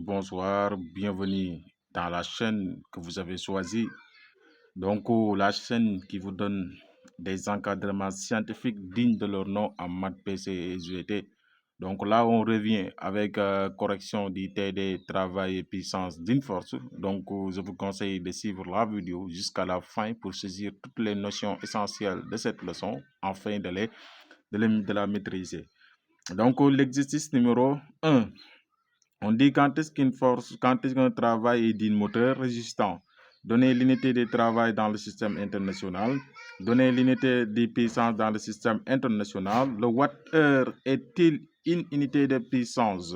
bonsoir, bienvenue dans la chaîne que vous avez choisie. La chaîne qui vous donne des encadrements scientifiques dignes de leur nom en maths, PC et SVT. Donc là, on revient avec correction du TD, travail et puissance d'une force. Je vous conseille de suivre la vidéo jusqu'à la fin pour saisir toutes les notions essentielles de cette leçon afin de la maîtriser. Donc, l'exercice numéro 1. On dit quand est-ce qu'un travail est d'un moteur résistant. Donnez l'unité de travail dans le système international. Donnez l'unité de puissance dans le système international. Le watt-heure est-il une unité de puissance?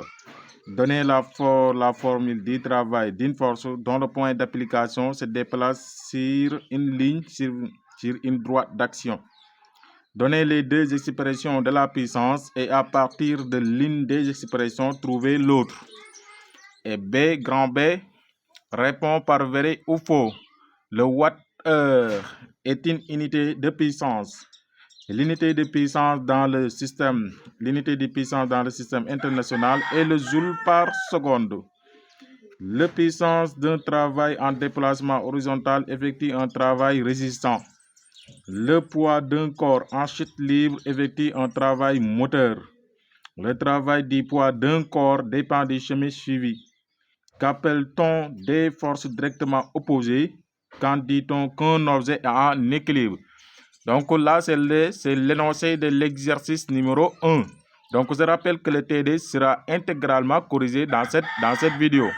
Donnez la formule du travail d'une force dont le point d'application se déplace sur une ligne, sur une droite d'action. Donnez les deux expressions de la puissance et à partir de l'une des expressions, trouvez l'autre. Et B, grand B, répond par vrai ou faux. Le watt-heure est une unité de puissance. L'unité de puissance dans le système international est le joule par seconde. La puissance d'un travail en déplacement horizontal effectue un travail résistant. Le poids d'un corps en chute libre effectue un travail moteur. Le travail du poids d'un corps dépend du chemin suivi. Qu'appelle-t-on des forces directement opposées? Quand dit-on qu'un objet est en équilibre? Donc là, c'est l'énoncé de l'exercice numéro 1. Donc je rappelle que le TD sera intégralement corrigé dans cette vidéo.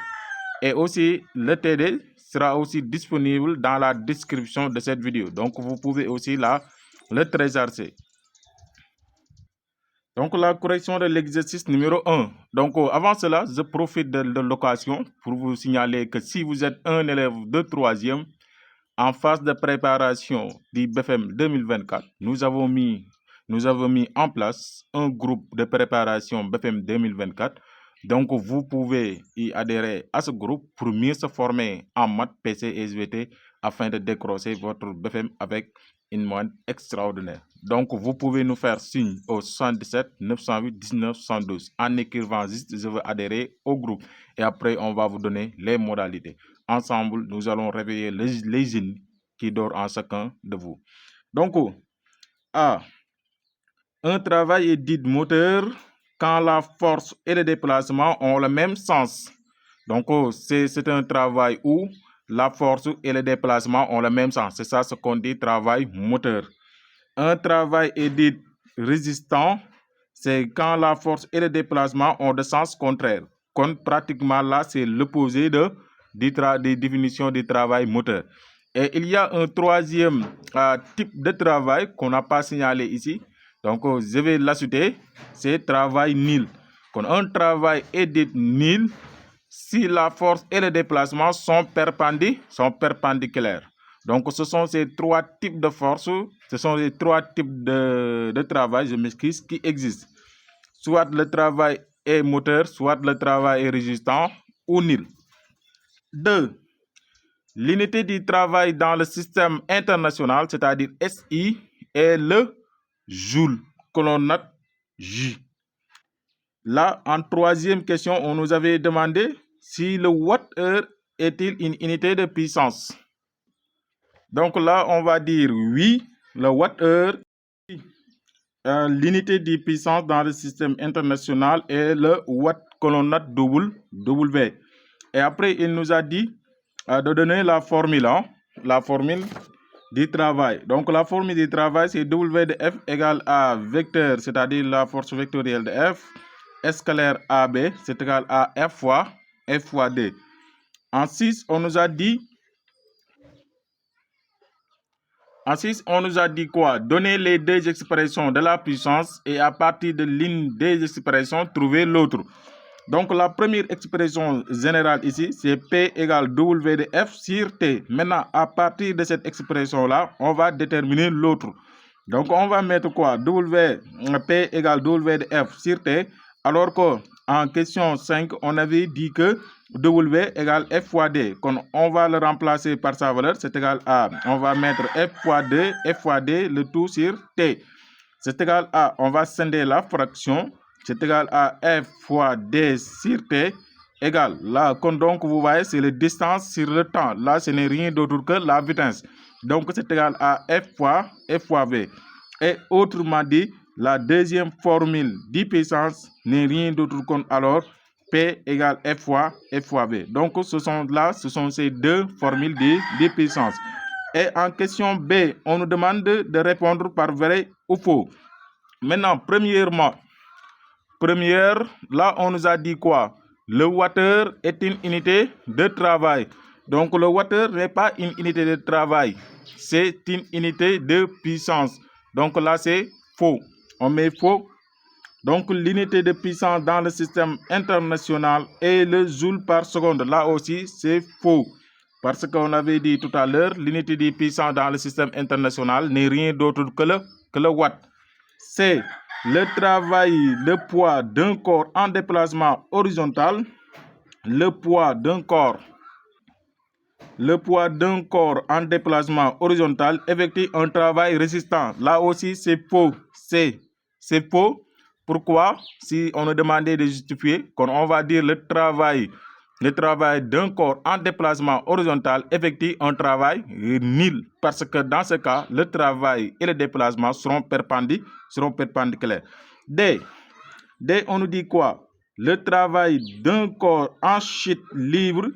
Et aussi, le TD sera aussi disponible dans la description de cette vidéo. Donc vous pouvez aussi le télécharger. Donc, la correction de l'exercice numéro 1. Donc, avant cela, je profite de l'occasion pour vous signaler que si vous êtes un élève de 3e en phase de préparation du BFM 2024, nous avons mis en place un groupe de préparation BFM 2024. Donc, vous pouvez y adhérer à ce groupe pour mieux se former en maths, PC et SVT afin de décrocher votre BFM avec une moyenne extraordinaire. Donc, vous pouvez nous faire signe au 77 908 19 112 en écrivant juste « Je veux adhérer au groupe » et après, on va vous donner les modalités. Ensemble, nous allons réveiller les jeunes qui dorment en chacun de vous. Donc, A. Un travail est dit moteur quand la force et le déplacement ont le même sens. Donc, c'est un travail où la force et le déplacement ont le même sens. C'est ça ce qu'on dit travail moteur. Un travail est dit résistant, c'est quand la force et le déplacement ont de sens contraire. Pratiquement là, c'est l'opposé des définitions du travail moteur. Et il y a un troisième type de travail qu'on n'a pas signalé ici. Donc, je vais l'ajouter, c'est travail nul. Quand un travail est dit nul, si la force et le déplacement sont perpendiculaires. Donc, ce sont ces trois types de forces, ce sont les trois types de travail, je m'excuse, qui existent. Soit le travail est moteur, soit le travail est résistant ou nul. 2. L'unité du travail dans le système international, c'est-à-dire SI, est le joule, que l'on note J. Là, en troisième question, on nous avait demandé si le watt-heure est-il une unité de puissance. Donc là, on va dire oui, le watt-heure, l'unité de puissance dans le système international est le watt que l'on note W. Et après, il nous a dit de donner la formule du travail. Donc la formule du travail, c'est W de F égale à vecteur, c'est-à-dire la force vectorielle de F, S scalaire AB, c'est égal à F fois D. En 6, on nous a dit quoi? Donner les deux expressions de la puissance et à partir de l'une des expressions, trouver l'autre. Donc, la première expression générale ici, c'est P égale W de F sur T. Maintenant, à partir de cette expression-là, on va déterminer l'autre. Donc, on va mettre quoi? P égale W de F sur T. Alors qu'en question 5, on avait dit que W égale F fois D. Quand on va le remplacer par sa valeur, c'est égal à, on va mettre F fois D, le tout sur T. C'est égal à, on va scinder la fraction, c'est égal à F fois D sur T. égale, là, donc vous voyez, c'est la distance sur le temps. Là, ce n'est rien d'autre que la vitesse. Donc, c'est égal à F fois V. Et autrement dit, la deuxième formule d puissance n'est rien d'autre que alors P égale F fois V. Donc, ce sont ces deux formules d puissance. Et en question B, on nous demande de répondre par vrai ou faux. Maintenant, là, on nous a dit quoi? Le wattheure est une unité de travail. Donc, le wattheure n'est pas une unité de travail. C'est une unité de puissance. Donc, là, c'est faux. On met faux. Donc, l'unité de puissance dans le système international est le joule par seconde. Là aussi, c'est faux. Parce qu'on avait dit tout à l'heure, l'unité de puissance dans le système international n'est rien d'autre que le watt. C'est le travail, le poids d'un corps en déplacement horizontal, le poids d'un corps en déplacement horizontal effectue un travail résistant. Là aussi, c'est faux. C'est faux. Pourquoi? Si on nous demandait de justifier, quand on va dire le travail d'un corps en déplacement horizontal effectue un travail nul. Parce que dans ce cas, le travail et le déplacement seront perpendiculaires. D, on nous dit quoi? Le travail d'un corps en chute libre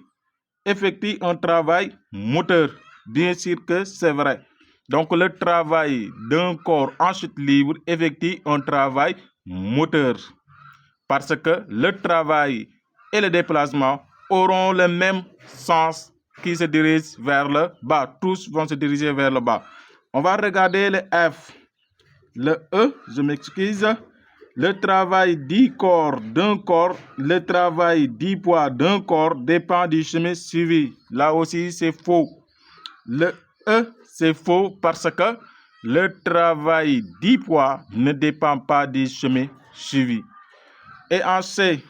effectue un travail moteur. Bien sûr que c'est vrai. Donc, le travail d'un corps en chute libre effectue un travail moteur. Parce que le travail et le déplacement auront le même sens qui se dirige vers le bas. Tous vont se diriger vers le bas. On va regarder le F. Le E, je m'excuse. Le travail du corps d'un corps, le travail du poids d'un corps dépend du chemin suivi. Là aussi, c'est faux. Le E, c'est faux parce que le travail du poids ne dépend pas du chemin suivi. Et en C,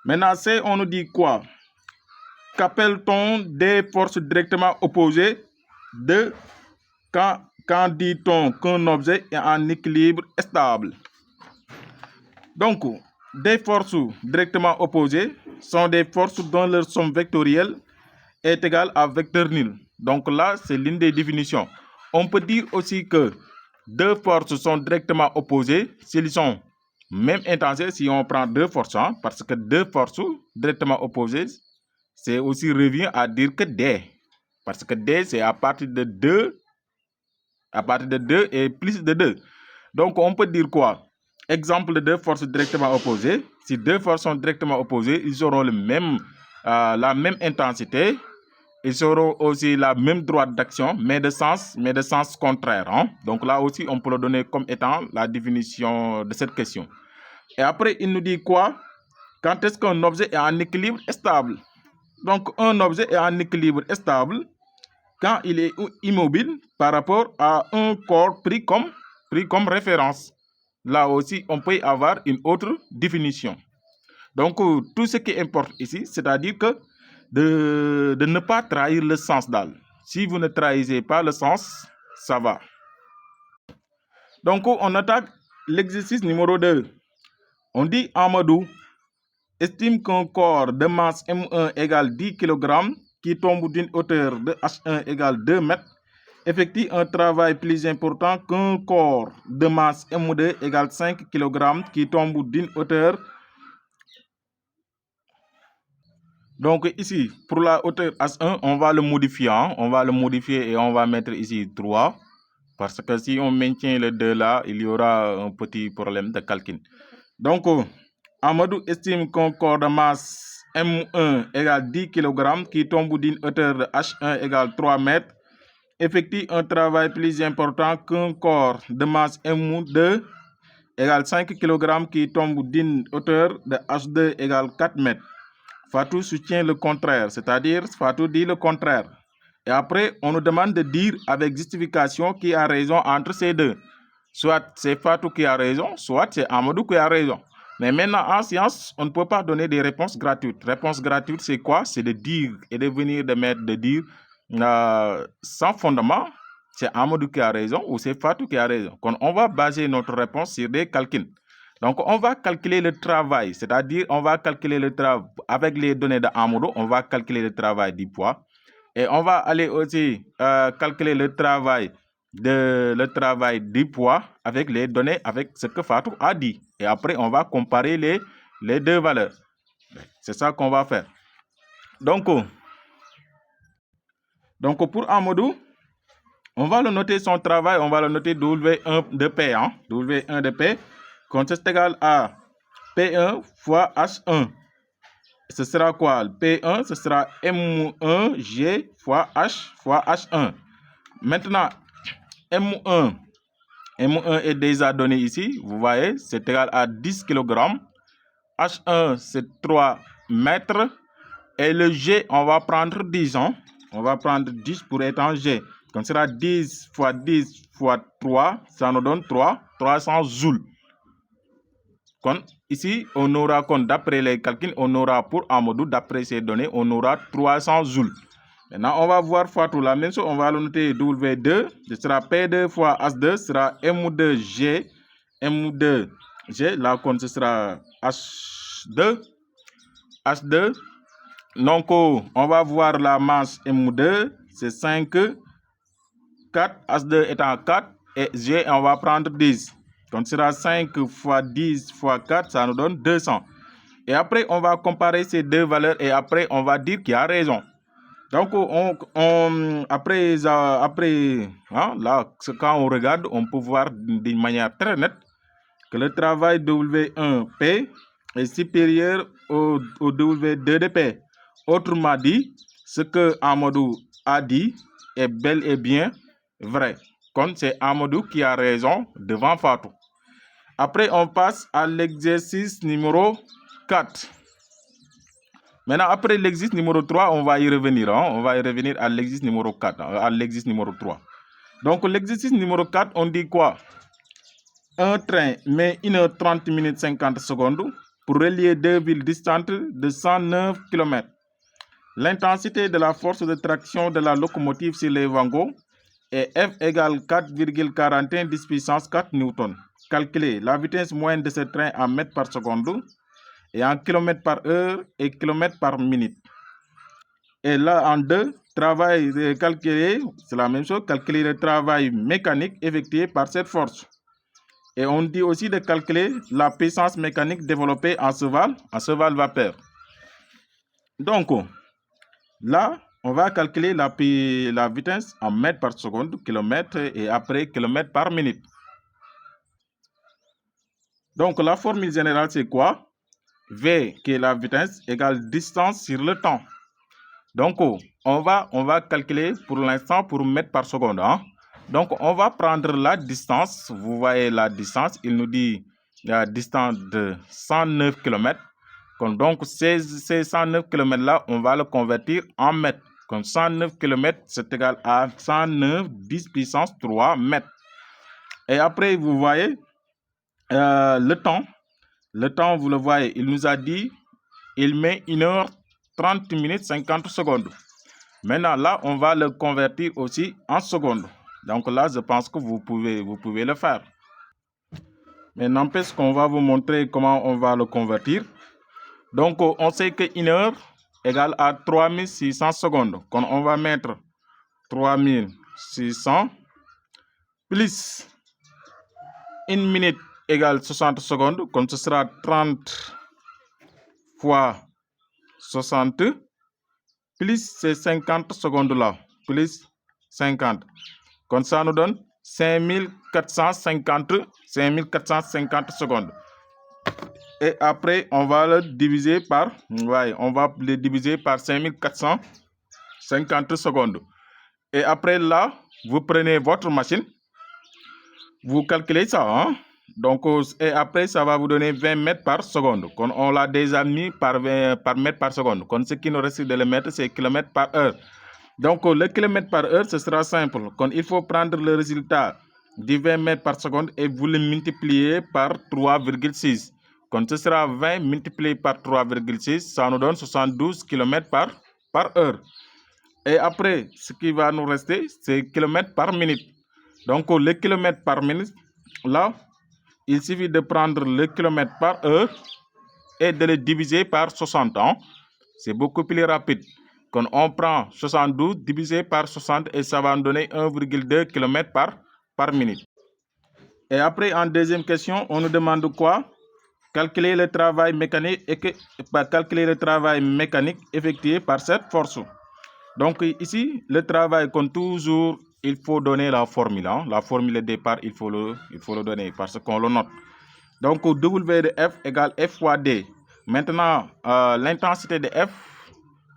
maintenant C, on nous dit quoi? Qu'appelle-t-on des forces directement opposées quand dit-on qu'un objet est en équilibre stable? Donc, des forces directement opposées sont des forces dont leur somme vectorielle est égale à vecteur nul. Donc là, c'est l'une des définitions. On peut dire aussi que deux forces sont directement opposées s'ils sont même intensité. Si on prend deux forces, parce que deux forces directement opposées, c'est aussi revient à dire que D. Parce que D, c'est à partir de 2 et plus de 2. Donc, on peut dire quoi? Exemple de deux forces directement opposées. Si deux forces sont directement opposées, ils auront la même intensité. Ils auront aussi la même droite d'action, mais de sens contraire. Donc là aussi, on peut le donner comme étant la définition de cette question. Et après, il nous dit quoi? Quand est-ce qu'un objet est en équilibre stable? Donc, un objet est en équilibre stable quand il est immobile par rapport à un corps pris comme référence. Là aussi, on peut avoir une autre définition. Donc, tout ce qui importe ici, c'est-à-dire que de ne pas trahir le sens d'Al. Si vous ne trahissez pas le sens, ça va. Donc, on attaque l'exercice numéro 2. On dit Amadou estime qu'un corps de masse M1 égale 10 kg qui tombe d'une hauteur de H1 égale 2 mètres effectue un travail plus important qu'un corps de masse M2 égale 5 kg qui tombe d'une hauteur. Donc ici, pour la hauteur H1, on va le modifier. On va le modifier et on va mettre ici 3. Parce que si on maintient le 2 là, il y aura un petit problème de calcul. Donc, Amadou estime qu'un corps de masse M1 égale 10 kg qui tombe d'une hauteur de H1 égale 3 mètres effectue un travail plus important qu'un corps de masse M2 égale 5 kg qui tombe d'une hauteur de H2 égale 4 mètres. Fatou soutient le contraire, c'est-à-dire Fatou dit le contraire. Et après, on nous demande de dire avec justification qui a raison entre ces deux. Soit c'est Fatou qui a raison, soit c'est Amadou qui a raison. Mais maintenant, en science, on ne peut pas donner des réponses gratuites. Réponse gratuite, c'est quoi? C'est de dire et de venir de dire sans fondement, c'est Amadou qui a raison ou c'est Fatou qui a raison. On va baser notre réponse sur des calculs. Donc, on va calculer le travail, c'est-à-dire on va calculer le travail avec les données de Amodo, on va calculer le travail du poids. Et on va aller aussi calculer le travail du poids avec les données, avec ce que Fatou a dit. Et après, on va comparer les deux valeurs. C'est ça qu'on va faire. Donc pour Amadou, on va le noter son travail, on va le noter W1 de P. Hein? W1 de P, quand c'est égal à P1 fois H1. Ce sera quoi? P1, ce sera M1G fois H1. Maintenant, M1 est déjà donné ici. Vous voyez, c'est égal à 10 kg. H1, c'est 3 mètres. Et le G, on va prendre 10 ans. On va prendre 10 pour être en G. Donc, ce sera 10 fois 3. Ça nous donne 300 joules. Ici, on aura, d'après les calculs, on aura pour Amadou, d'après ces données, on aura 300 joules. Maintenant, on va voir Fatou la même chose. On va le noter W2. Ce sera P2 fois H2. Ce sera M2G. M2G. Là, ce sera H2. H2. Donc, on va voir la masse M2. C'est 5. 4. H2 étant 4. Et G, on va prendre 10. Donc, ce sera 5 fois 10 fois 4. Ça nous donne 200. Et après, on va comparer ces deux valeurs. Et après, on va dire qu'il a raison. Donc, après, hein, là, quand on regarde, on peut voir d'une manière très nette que le travail W1P est supérieur au W2 de P. Autrement dit, ce que Amadou a dit est bel et bien vrai. Comme c'est Amadou qui a raison devant Fatou. Après, on passe à l'exercice numéro 4. Maintenant, après l'exercice numéro 3, on va y revenir. Hein? On va y revenir à l'exercice numéro 4, à l'exercice numéro 3. Donc, l'exercice numéro 4, on dit quoi? Un train met 1h30 minutes 50 secondes pour relier deux villes distantes de 109 km. L'intensité de la force de traction de la locomotive sur les wagons est F égale 4,41 10 puissance 4 newtons. Calculez la vitesse moyenne de ce train en mètres par seconde et en kilomètres par heure et kilomètres par minute. Et là, en 2, travail calculé, c'est la même chose, calculer le travail mécanique effectué par cette force. Et on dit aussi de calculer la puissance mécanique développée en cheval vapeur. Donc, là, on va calculer la vitesse en mètres par seconde, kilomètres et après kilomètres par minute. Donc, la formule générale, c'est quoi? V, qui est la vitesse, égale distance sur le temps. Donc, on va calculer pour l'instant pour mètres par seconde. Hein? Donc, on va prendre la distance. Vous voyez la distance. Il nous dit la distance de 109 km. Donc, ces 109 km-là, on va le convertir en mètres. Comme 109 km, c'est égal à 109 10 puissance 3 mètres. Et après, vous voyez le temps. Le temps, vous le voyez, il nous a dit, il met 1h30 minutes 50 secondes. Maintenant, là, on va le convertir aussi en secondes. Donc là, je pense que vous pouvez le faire. Mais n'empêche qu'on va vous montrer comment on va le convertir. Donc, on sait que 1 heure égale à 3600 secondes. Donc, on va mettre 3600 plus 1 minute égale 60 secondes. Donc, ce sera 30 fois 60 plus ces 50 secondes là, plus 50. Comme ça nous donne 5450 secondes. Et après, on va le diviser par, on va le diviser par 5450 secondes. Et après là, vous prenez votre machine, vous calculez ça. Hein? Donc, et après, ça va vous donner 20 mètres par seconde. On l'a déjà mis par mètre par seconde. Ce qui nous reste de le mettre, c'est kilomètres par heure. Donc, le kilomètre par heure, ce sera simple. Il faut prendre le résultat du 20 mètres par seconde et vous le multipliez par 3,6. Ce sera 20 multiplié par 3,6, ça nous donne 72 km par heure. Et après, ce qui va nous rester, c'est kilomètres par minute. Donc, le kilomètre par minute, là, il suffit de prendre le kilomètre par heure et de le diviser par 60 ans. C'est beaucoup plus rapide. Quand on prend 72 divisé par 60 et ça va nous donner 1,2 km par minute. Et après, en deuxième question, on nous demande quoi? Calculer le travail mécanique effectué par cette force. Donc ici, le travail, comme toujours, il faut donner la formule. La formule de départ, il faut le donner parce qu'on le note. Donc W de F égale F fois D. Maintenant, l'intensité de F,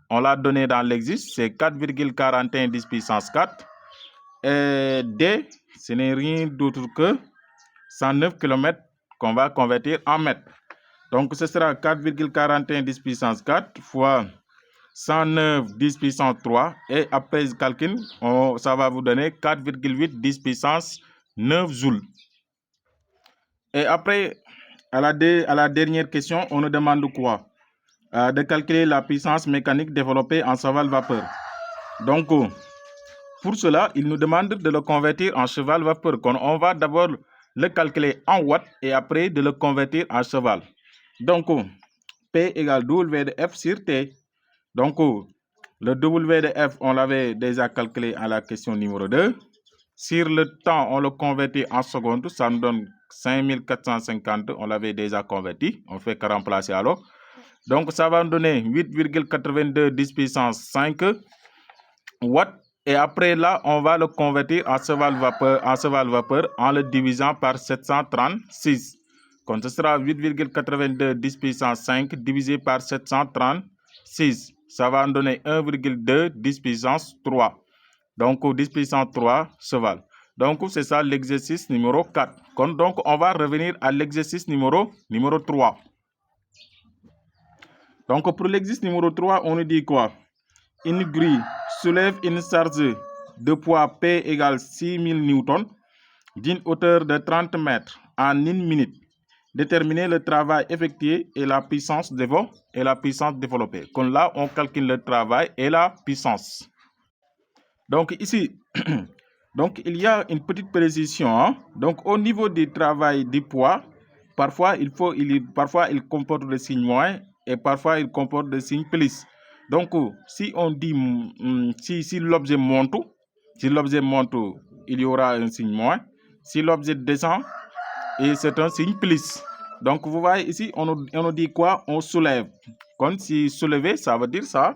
on l'a donné dans l'exercice, c'est 4,41 10 puissance 4. Et D, ce n'est rien d'autre que 109 km qu'on va convertir en mètres. Donc ce sera 4,41 10 puissance 4 fois 109 10 puissance 3. Et après le calcul, ça va vous donner 4,8 10 puissance 9 joules. Et après, à la dernière question, on nous demande quoi? De calculer la puissance mécanique développée en cheval-vapeur. Donc, pour cela, il nous demande de le convertir en cheval-vapeur. On va d'abord le calculer en watts et après de le convertir en cheval. Donc, P égale W de F sur T. Donc, le W de F, on l'avait déjà calculé à la question numéro 2. Sur le temps, on le convertit en secondes, ça nous donne 5450, on l'avait déjà converti, on fait que remplacer alors. Donc ça va nous donner 8,82 10 puissance 5 watts. Et après là, on va le convertir en cheval-vapeur en le divisant par 736. Donc ce sera 8,82 10 puissance 5 divisé par 736. Ça va nous donner 1,2 10 puissance 3. Donc 10 puissance 3 cheval. Donc c'est ça l'exercice numéro 4. Donc on va revenir à l'exercice numéro 3. Donc pour l'exercice numéro 3, on nous dit quoi? Une grille soulève une charge de poids P égale 6000 newtons d'une hauteur de 30 mètres en 1 minute. Déterminer le travail effectué et la puissance développée. Comme là, on calcule le travail et la puissance. Donc ici, donc il y a une petite précision. Donc au niveau du travail du poids, parfois il comporte le signe moins et parfois il comporte le signe plus. Donc si on dit si l'objet monte, il y aura un signe moins. Si l'objet descend, et c'est un signe plus. Donc vous voyez ici, on nous dit quoi? On soulève. Quand si soulever, ça veut dire ça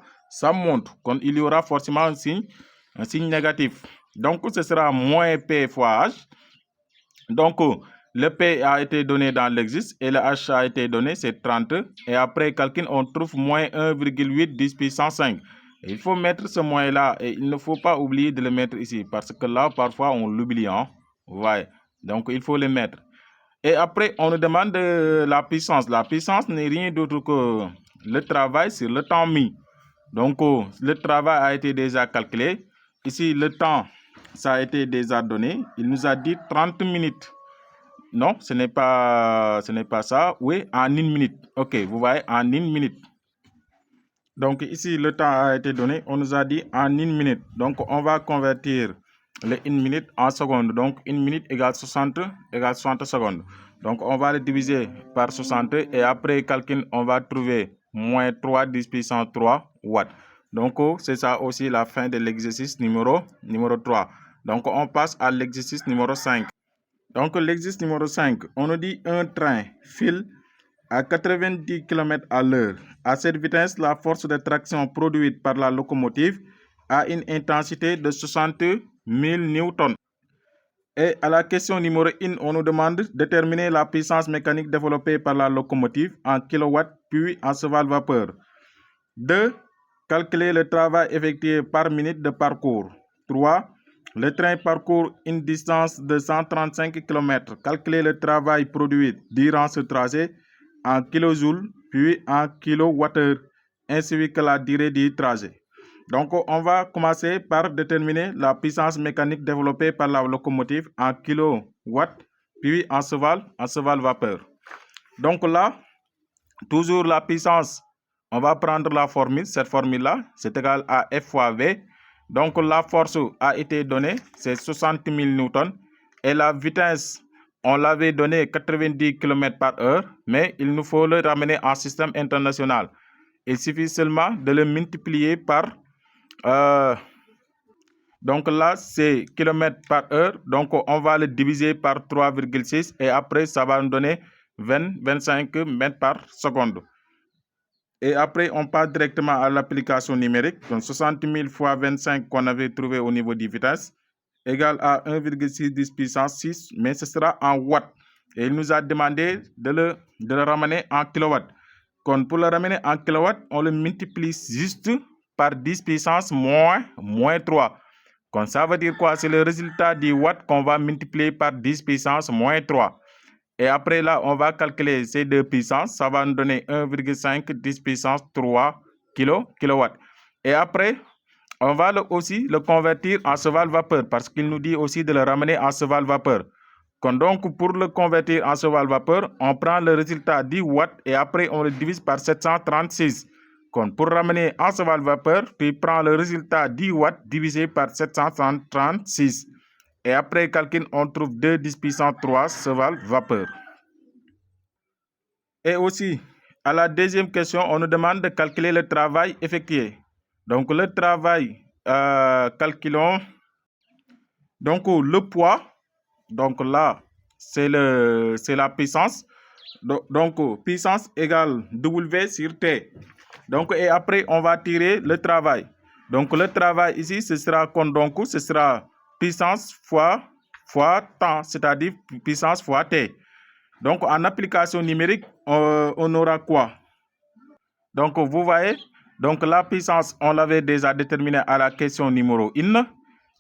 monte. Quand il y aura forcément un signe négatif. Donc, ce sera moins P fois H. Donc, le P a été donné dans l'exercice et le H a été donné, c'est 30. Et après calcul, on trouve moins 1,8 10 puissance 5. Et il faut mettre ce moins là et il ne faut pas oublier de le mettre ici parce que là, parfois, on l'oublie. Ouais. Donc, il faut le mettre. Et après, on nous demande la puissance. La puissance n'est rien d'autre que le travail sur le temps mis. Donc, le travail a été déjà calculé. Ici, le temps, ça a été déjà donné. Il nous a dit 30 minutes. Non, ce n'est pas ça. Oui, en 1 minute. Ok, vous voyez, en 1 minute. Donc, ici, le temps a été donné. On nous a dit en 1 minute. Donc, on va convertir les 1 minute en secondes. Donc, 1 minute égale 60 secondes. Donc, on va le diviser par 60 et après calcul, on va trouver moins 3 10 puissance 3 watts. Donc, c'est ça aussi la fin de l'exercice numéro 3. Donc, on passe à l'exercice numéro 5. Donc, l'exercice numéro 5, on nous dit un train file à 90 km à l'heure. À cette vitesse, la force de traction produite par la locomotive a une intensité de 60 000 newtons. Et à la question numéro 1, on nous demande de déterminer la puissance mécanique développée par la locomotive en kilowatts puis en cheval-vapeur. 2. Calculer le travail effectué par minute de parcours. 3. Le train parcourt une distance de 135 km. Calculer le travail produit durant ce tracé en kilojoules puis en kilowattheure, ainsi que la durée du trajet. Donc, on va commencer par déterminer la puissance mécanique développée par la locomotive en kilowatts, puis en cheval-vapeur. Donc là, toujours la puissance, on va prendre la formule, cette formule-là, c'est égal à F fois V. Donc, la force a été donnée, c'est 60 000 newtons. Et la vitesse on l'avait donné 90 km par heure, mais il nous faut le ramener en système international. Il suffit seulement de le multiplier par... donc là, c'est km par heure. Donc, on va le diviser par 3,6 et après, ça va nous donner 25 mètres par seconde. Et après, on passe directement à l'application numérique. Donc, 60 000 fois 25 qu'on avait trouvé au niveau de vitesse égale à 1,6 puissance 6, mais ce sera en watts. Et il nous a demandé de le ramener en kilowatts. Donc, pour le ramener en kilowatts, on le multiplie juste par 10 puissance moins 3. Donc, ça veut dire quoi? C'est le résultat du watt qu'on va multiplier par 10 puissance moins 3. Et après là, on va calculer ces deux puissances. Ça va nous donner 1,5 10 puissance 3 kilowatts. Et après, on va aussi le convertir en cheval-vapeur parce qu'il nous dit aussi de le ramener en cheval-vapeur. Donc, pour le convertir en cheval-vapeur, on prend le résultat du watt et après, on le divise par 736. Pour ramener en cheval-vapeur, tu prends le résultat du watt divisé par 736. Et après calcul, on trouve 2 10 puissance 3 cheval-vapeur. Et aussi, à la deuxième question, on nous demande de calculer le travail effectué. Donc, le travail, calculons. Donc, le poids, donc là, c'est la puissance. Donc, puissance égale W sur T. Donc, et après, on va tirer le travail. Donc, le travail ici, ce sera puissance fois temps, c'est-à-dire puissance fois T. Donc, en application numérique, on aura quoi? Donc, vous voyez, donc la puissance, on l'avait déjà déterminée à la question numéro 1.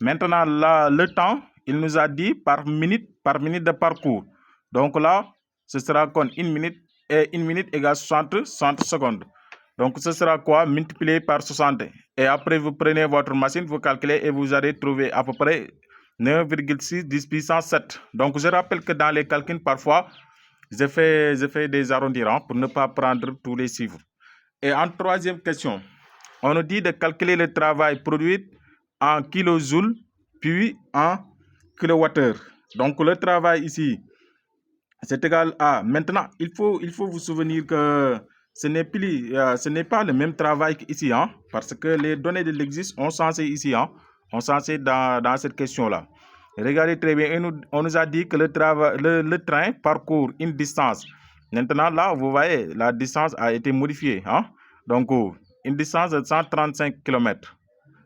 Maintenant, là, le temps, il nous a dit par minute de parcours. Donc là, ce sera comme 1 minute, et 1 minute égale 60 secondes. Donc, ce sera quoi? Multiplié par 60. Et après, vous prenez votre machine, vous calculez et vous allez trouver à peu près 9,6 10 puissance 7. Donc, je rappelle que dans les calculs, parfois, je fais des arrondissements pour ne pas prendre tous les chiffres. Et en troisième question, on nous dit de calculer le travail produit en kilojoules puis en kilowattheure. Donc, le travail ici, c'est égal à... Maintenant, il faut vous souvenir que ce n'est pas le même travail qu'ici, hein, parce que les données de l'existe ont censé ici, hein, ont censé dans cette question-là. Regardez très bien, on nous a dit que le train parcourt une distance. Maintenant, là, vous voyez, la distance a été modifiée, hein. Donc, une distance de 135 km.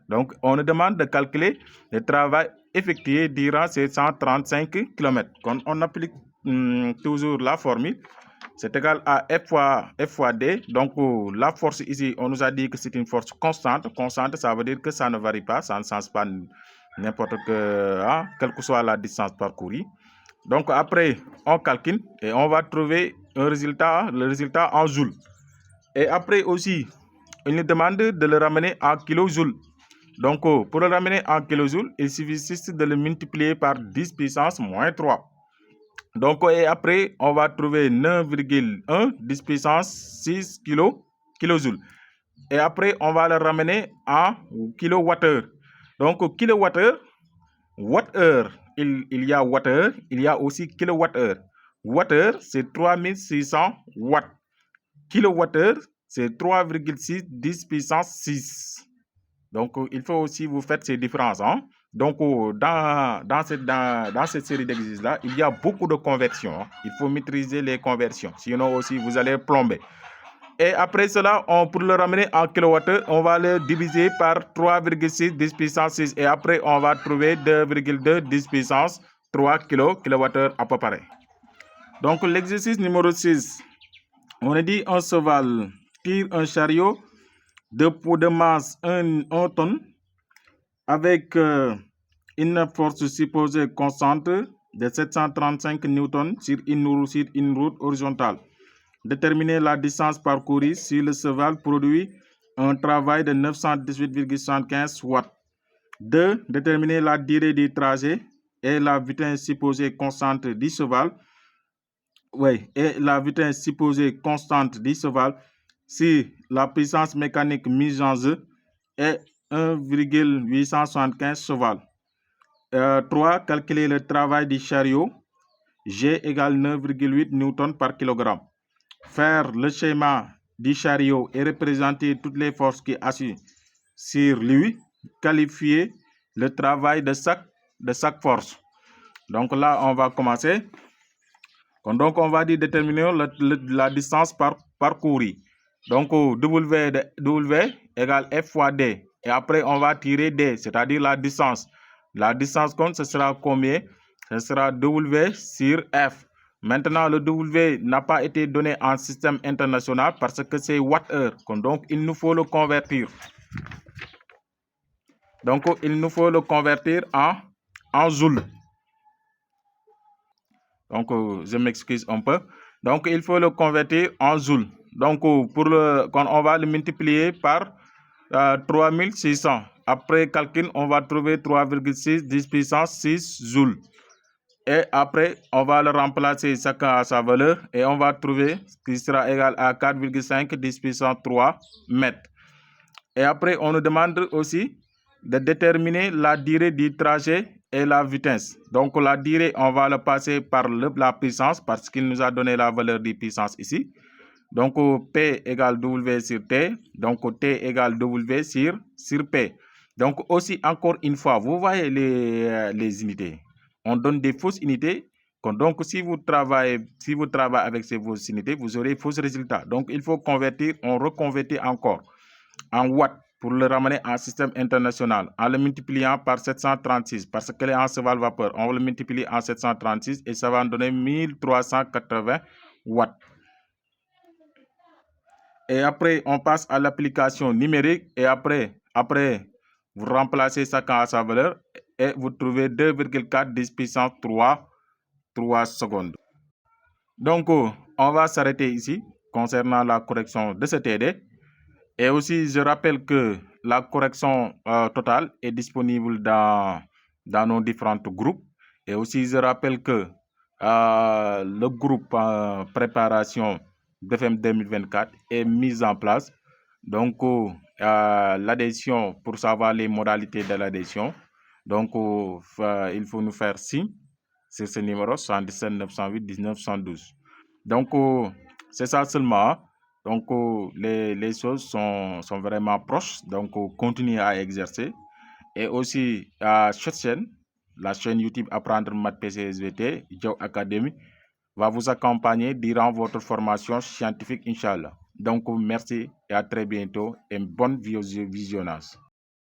Donc, on nous demande de calculer le travail effectué durant ces 135 km. Quand on applique toujours la formule, c'est égal à F fois D. Donc, la force ici, on nous a dit que c'est une force constante. Constante, ça veut dire que ça ne varie pas, ça ne change pas n'importe quelle que soit la distance parcourue. Donc, après, on calcule et on va trouver le résultat en joules. Et après aussi, il nous demande de le ramener en kilojoules. Donc, pour le ramener en kilojoules, il suffit juste de le multiplier par 10 puissance moins 3. Donc, et après, on va trouver 9,1 10 puissance 6 kilojoules. Et après, on va le ramener en kilowattheure. Donc, kilowattheure, wattheure, il y a wattheure, il y a aussi kilowattheure. Wattheure, c'est 3600 watts. Kilowattheure, c'est 3,6 10 puissance 6. Donc, il faut aussi vous faire ces différences. Hein? Donc, dans cette série d'exercices-là, il y a beaucoup de conversions. Hein? Il faut maîtriser les conversions. Sinon aussi, vous allez plomber. Et après cela, pour le ramener en kilowattheure, on va le diviser par 3,6 10 puissance 6. Et après, on va trouver 2,2 10 puissance 3 kilowattheure à peu près. Donc, l'exercice numéro 6. On a dit un cheval tire un chariot de poids de masse 1 tonne avec une force supposée constante de 735 newtons sur une route horizontale. Déterminer la distance parcourue si le cheval produit un travail de 918,75 watts. 2. Déterminer la durée du trajet et la vitesse supposée constante du cheval. Et la vitesse supposée constante du cheval si la puissance mécanique mise en jeu est 1,875 cheval. 3. Calculer le travail du chariot G égale 9,8 Newton par kilogramme. Faire le schéma du chariot et représenter toutes les forces qui assurent sur lui. Qualifier le travail de chaque force. Donc là, on va commencer. Donc, on va déterminer la distance parcourue. Donc, W égale F fois D. Et après, on va tirer D, c'est-à-dire la distance. La distance compte, ce sera combien? Ce sera W sur F. Maintenant, le W n'a pas été donné en système international parce que c'est Watt-heure. Donc, il nous faut le convertir. Donc, il nous faut le convertir en Joule. Donc, je m'excuse un peu. Donc, il faut le convertir en Joule. Donc, quand on va le multiplier par 3600. Après calcul, on va trouver 3,6 10 puissance 6 Joule. Et après, on va le remplacer chacun à sa valeur et on va trouver ce qui sera égal à 4,5 10 puissance 3 mètres. Et après, on nous demande aussi de déterminer la durée du trajet et la vitesse. Donc, la durée, on va le passer par la puissance parce qu'il nous a donné la valeur de puissance ici. Donc, P égale W sur T. Donc, T égale W sur P. Donc, aussi, encore une fois, vous voyez les unités. On donne des fausses unités. Donc, si vous travaillez avec ces fausses unités, vous aurez faux résultats. Donc, il faut convertir, on reconvertit encore en watts pour le ramener en système international en le multipliant par 736 parce qu'elle est en cheval vapeur. On le multiplie en 736 et ça va en donner 1380 watts. Et après, on passe à l'application numérique et après, vous remplacez ça à sa valeur et vous trouvez 2,4 10 puissance 3 secondes. Donc, on va s'arrêter ici concernant la correction de ce TD. Et aussi, je rappelle que la correction totale est disponible dans nos différents groupes. Et aussi, je rappelle que le groupe préparation BFEM 2024 est mis en place. Donc, l'adhésion, pour savoir les modalités de l'adhésion, donc il faut nous faire signe sur ce numéro 77 908 19 112. Donc, c'est ça seulement. Donc, les choses sont vraiment proches. Donc, continuez à exercer. Et aussi, cette chaîne, la chaîne YouTube Apprendre Maths PCSVT, Diaw Academy, va vous accompagner durant votre formation scientifique, Inch'Allah. Donc, merci et à très bientôt et bon visionnage.